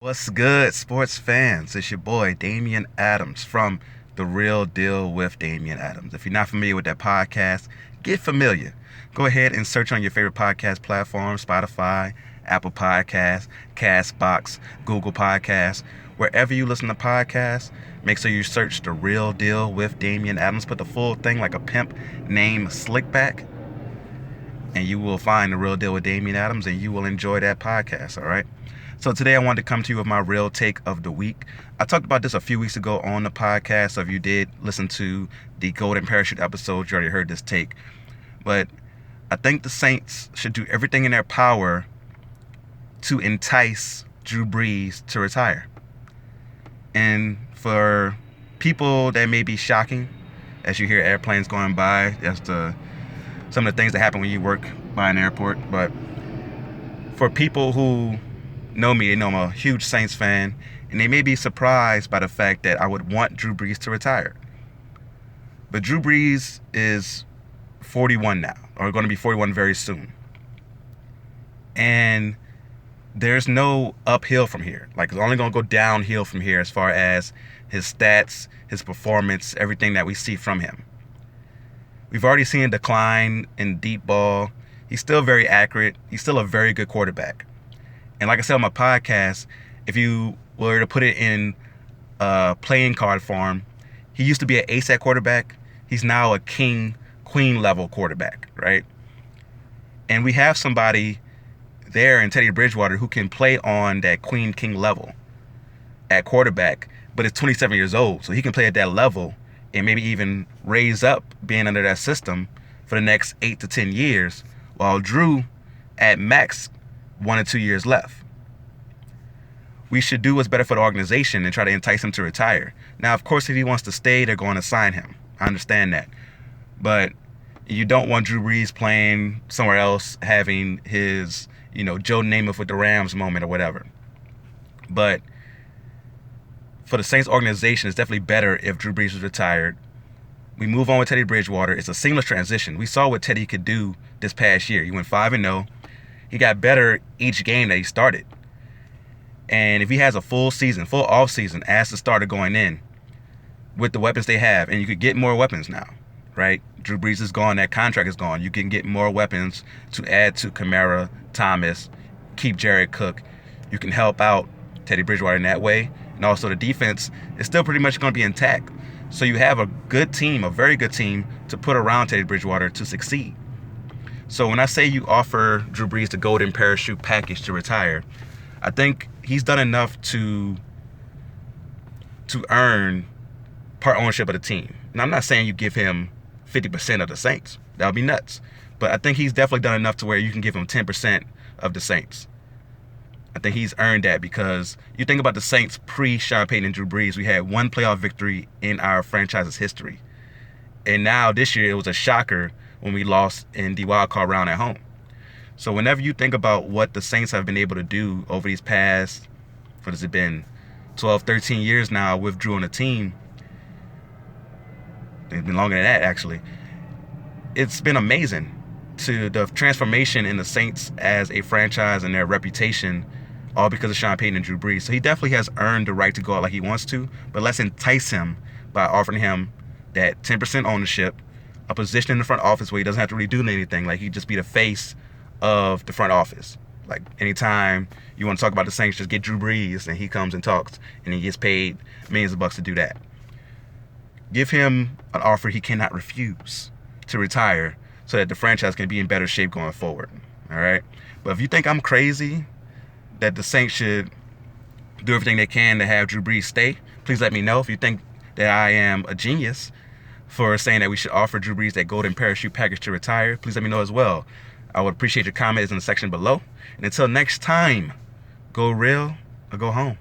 What's good, sports fans? It's your boy, Damian Adams from The Real Deal with Damian Adams. If you're not familiar with that podcast, get familiar. Go ahead and search on your favorite podcast platform, Spotify, Apple Podcasts, Castbox, Google Podcasts. Wherever you listen to podcasts, make sure you search The Real Deal with Damian Adams. Put the full thing like a pimp named Slickback, and you will find The Real Deal with Damian Adams, and you will enjoy that podcast, all right? So today I wanted to come to you with my real take of the week. I talked about this a few weeks ago on the podcast, so if you did listen to the Golden Parachute episode, you already heard this take. But I think the Saints should do everything in their power to entice Drew Brees to retire. And for people that may be shocking, as you hear airplanes going by, that's some of the things that happen when you work by an airport. But for people who know me, they know I'm a huge Saints fan, and they may be surprised by the fact that I would want Drew Brees to retire. But Drew Brees is 41 now, or going to be 41 very soon. And there's no uphill from here. Like, it's only going to go downhill from here as far as his stats, his performance, everything that we see from him. We've already seen a decline in deep ball. He's still very accurate. He's still a very good quarterback. And like I said on my podcast, if you were to put it in playing card form, he used to be an ace at quarterback. He's now a queen level quarterback, right? And we have somebody there in Teddy Bridgewater who can play on that king level at quarterback, but is 27 years old. So he can play at that level and maybe even raise up being under that system for the next 8 to 10 years, while Drew at max 1 or 2 years left. We should do what's better for the organization and try to entice him to retire. Now, of course, if he wants to stay, they're going to sign him. I understand that. But you don't want Drew Brees playing somewhere else, having his, Joe Namath with the Rams moment or whatever. But for the Saints organization, it's definitely better if Drew Brees was retired. We move on with Teddy Bridgewater. It's a seamless transition. We saw what Teddy could do this past year. He went 5-0. He got better each game that he started. And if he has a full off season as the starter going in with the weapons they have, and you could get more weapons now, right? Drew Brees is gone. That contract is gone. You can get more weapons to add to Kamara, Thomas, keep Jared Cook. You can help out Teddy Bridgewater in that way. And also the defense is still pretty much going to be intact. So you have a good team, a very good team, to put around Teddy Bridgewater to succeed. So when I say you offer Drew Brees the golden parachute package to retire, I think he's done enough to earn part ownership of the team. Now, I'm not saying you give him 50% of the Saints. That would be nuts. But I think he's definitely done enough to where you can give him 10% of the Saints. I think he's earned that, because you think about the Saints pre-Sean Payton and Drew Brees, we had one playoff victory in our franchise's history. And now this year it was a shocker when we lost in the wild card round at home. So whenever you think about what the Saints have been able to do over these past, what has it been, 12, 13 years now with Drew on the team, it's been longer than that actually, it's been amazing to the transformation in the Saints as a franchise and their reputation, all because of Sean Payton and Drew Brees. So he definitely has earned the right to go out like he wants to, but let's entice him by offering him that 10% ownership, a position in the front office where he doesn't have to really do anything. Like, he'd just be the face of the front office. Like, anytime you want to talk about the Saints, just get Drew Brees and he comes and talks, and he gets paid millions of bucks to do that. Give him an offer he cannot refuse to retire so that the franchise can be in better shape going forward. All right? But if you think I'm crazy that the Saints should do everything they can to have Drew Brees stay, please let me know. If you think that I am a genius for saying that we should offer Drew Brees that golden parachute package to retire, please let me know as well. I would appreciate your comments in the section below. And until next time, go real or go home.